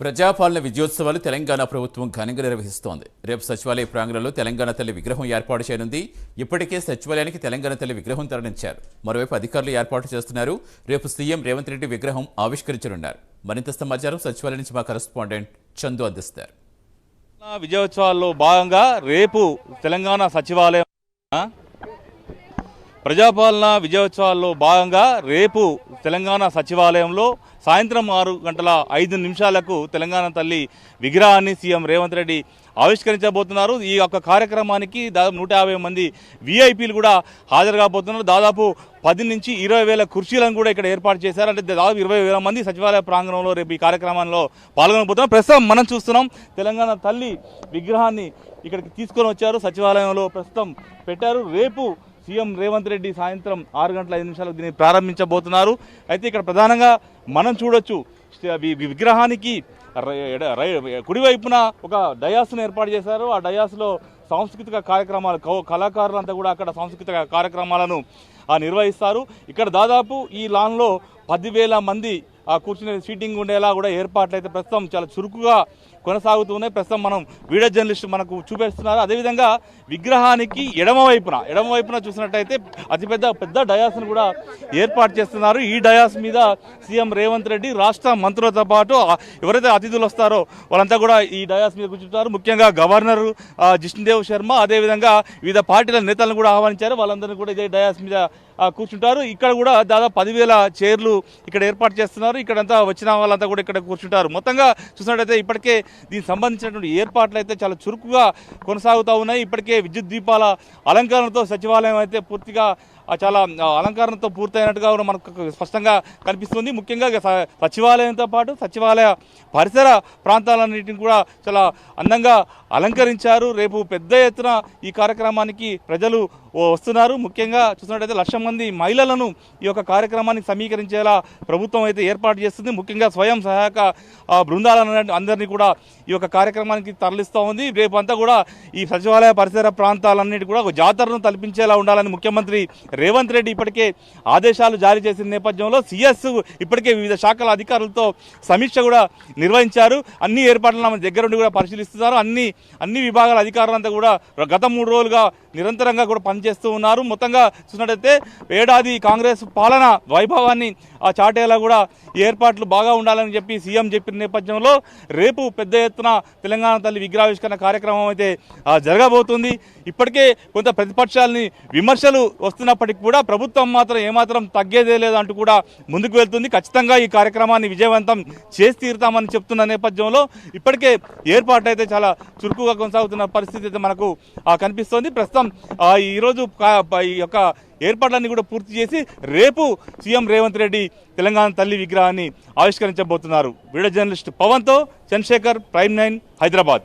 ప్రజాపాలన విజయోత్సవాలు తెలంగాణ ప్రభుత్వం ఘనంగా నిర్వహిస్తోంది. రేపు సచివాలయ ప్రాంగణంలో తెలంగాణ తల్లి విగ్రహం ఏర్పాటు చేయనుంది. ఇప్పటికే సచివాలయానికి తెలంగాణ తల్లి విగ్రహం తరలించారు. మరోవైపు అధికారులు ఏర్పాటు చేస్తున్నారు. రేపు సీఎం రేవంత్ రెడ్డి విగ్రహం ఆవిష్కరించనున్నారు. మరింత సమాచారం సచివాలయం నుంచి మా కరెస్పాండెంట్ చందు అందిస్తారు. విజయోత్సవాల్లో భాగంగా రేపు తెలంగాణ సచివాలయం ప్రజాపాలన విజయోత్సవాల్లో భాగంగా రేపు తెలంగాణ సచివాలయంలో సాయంత్రం 6:05 తెలంగాణ తల్లి విగ్రహాన్ని సీఎం రేవంత్ రెడ్డి ఆవిష్కరించబోతున్నారు. ఈ యొక్క కార్యక్రమానికి దాదాపు 150 మంది విఐపీలు కూడా హాజరు కాబోతున్నారు. దాదాపు 10 నుంచి 20 వేల కుర్చీలను కూడా ఇక్కడ ఏర్పాటు చేశారు. అంటే దాదాపు 20 వేల మంది సచివాలయ ప్రాంగణంలో రేపు ఈ కార్యక్రమంలో పాల్గొనబోతున్నారు. ప్రస్తుతం మనం చూస్తున్నాం తెలంగాణ తల్లి విగ్రహాన్ని ఇక్కడికి తీసుకొని వచ్చారు. సచివాలయంలో ప్రస్తుతం పెట్టారు. రేపు సీఎం రేవంత్ రెడ్డి సాయంత్రం 6:05 దీన్ని ప్రారంభించబోతున్నారు. అయితే ఇక్కడ ప్రధానంగా మనం చూడొచ్చు విగ్రహానికి కుడివైపున ఒక డయాస్ను ఏర్పాటు చేశారు. ఆ డయాస్లో సాంస్కృతిక కార్యక్రమాలు కళాకారులంతా కూడా అక్కడ సాంస్కృతిక కార్యక్రమాలను నిర్వహిస్తారు. ఇక్కడ దాదాపు ఈ లాన్లో 10,000 మంది కూర్చునే సీటింగ్ ఉండేలా కూడా ఏర్పాట్లు అయితే ప్రస్తుతం చాలా చురుకుగా కొనసాగుతున్నాయి. ప్రస్తుతం మనం వీడియో జర్నలిస్ట్ మనకు చూపిస్తున్నారు. అదేవిధంగా విగ్రహానికి ఎడమవైపున చూసినట్టయితే పెద్ద డయాస్ను కూడా ఏర్పాటు చేస్తున్నారు. ఈ డయాస్ మీద సీఎం రేవంత్ రెడ్డి రాష్ట్ర మంత్రులతో పాటు ఎవరైతే అతిథులు వస్తారో వాళ్ళంతా కూడా ఈ డయాస్ మీద కూర్చుంటారు. ముఖ్యంగా గవర్నర్ జిష్ణుదేవ్ శర్మ అదేవిధంగా వివిధ పార్టీల నేతలను కూడా ఆహ్వానించారు. వాళ్ళందరినీ కూడా ఇదే డయాస్ మీద కూర్చుంటారు. ఇక్కడ కూడా దాదాపు 10,000 చైర్లు ఇక్కడ ఏర్పాటు చేస్తున్నారు. ఇక్కడంతా వచ్చిన వాళ్ళంతా కూడా ఇక్కడ కూర్చుంటారు. మొత్తంగా చూసినట్టయితే ఇప్పటికే దీనికి సంబంధించినటువంటి ఏర్పాట్లు అయితే చాలా చురుకుగా కొనసాగుతూ ఉన్నాయి. ఇప్పటికే విద్యుత్ దీపాల అలంకరణతో సచివాలయం అయితే పూర్తిగా చాలా అలంకరణతో పూర్తయినట్టుగా మనకు స్పష్టంగా కనిపిస్తుంది. ముఖ్యంగా సచివాలయంతో పాటు సచివాలయ పరిసర ప్రాంతాలన్నింటినీ కూడా చాలా అందంగా అలంకరించారు. రేపు పెద్ద ఎత్తున ఈ కార్యక్రమానికి ప్రజలు వస్తున్నారు. ముఖ్యంగా చూసినట్టయితే 1,00,000 మంది మహిళలను ఈ యొక్క కార్యక్రమానికి సమీకరించేలా ప్రభుత్వం అయితే ఏర్పాటు చేస్తుంది. ముఖ్యంగా స్వయం సహాయక బృందాలను అందరినీ కూడా ఈ యొక్క కార్యక్రమానికి తరలిస్తూ ఉంది. రేపు అంతా కూడా ఈ సచివాలయ పరిసర ప్రాంతాలన్నిటి కూడా ఒక జాతరను తలపించేలా ఉండాలని ముఖ్యమంత్రి రేవంత్ రెడ్డి ఇప్పటికే ఆదేశాలు జారీ చేసిన నేపథ్యంలో సిఎస్ ఇప్పటికే వివిధ శాఖల అధికారులతో సమీక్ష కూడా నిర్వహించారు. అన్ని ఏర్పాట్లను దగ్గరుండి కూడా పరిశీలిస్తున్నారు. అన్ని విభాగాల అధికారులంతా కూడా గత 3 రోజులుగా నిరంతరంగా కూడా పనిచేస్తూ ఉన్నారు. మొత్తంగా చూసినట్టయితే ఏడాది కాంగ్రెస్ పాలన వైభవాన్ని చాటేలా కూడా ఏర్పాట్లు బాగా ఉండాలని చెప్పి సీఎం చెప్పిన నేపథ్యంలో రేపు పెద్ద ఎత్తున తెలంగాణ తల్లి విగ్రహావిష్కరణ కార్యక్రమం అయితే జరగబోతుంది. ఇప్పటికే కొంత ప్రతిపక్షాలని విమర్శలు వస్తున్నప్పటికీ కూడా ప్రభుత్వం మాత్రం ఏమాత్రం తగ్గేదే లేదంటూ కూడా ముందుకు వెళ్తుంది. ఖచ్చితంగా ఈ కార్యక్రమాన్ని విజయవంతం చేసి తీరుతామని చెప్తున్న నేపథ్యంలో ఇప్పటికే ఏర్పాట్లు అయితే చాలా చురుకుగా కొనసాగుతున్న పరిస్థితి అయితే మనకు కనిపిస్తోంది. ప్రస్తుతం ఈరోజు ఈ యొక్క ఏర్పాట్లన్నీ కూడా పూర్తి చేసి రేపు సీఎం రేవంత్ రెడ్డి తెలంగాణ తల్లి విగ్రహాన్ని ఆవిష్కరించబోతున్నారు. వీడియో జర్నలిస్ట్ పవన్తో చంద్రశేఖర్, ప్రైమ్ 9 హైదరాబాద్.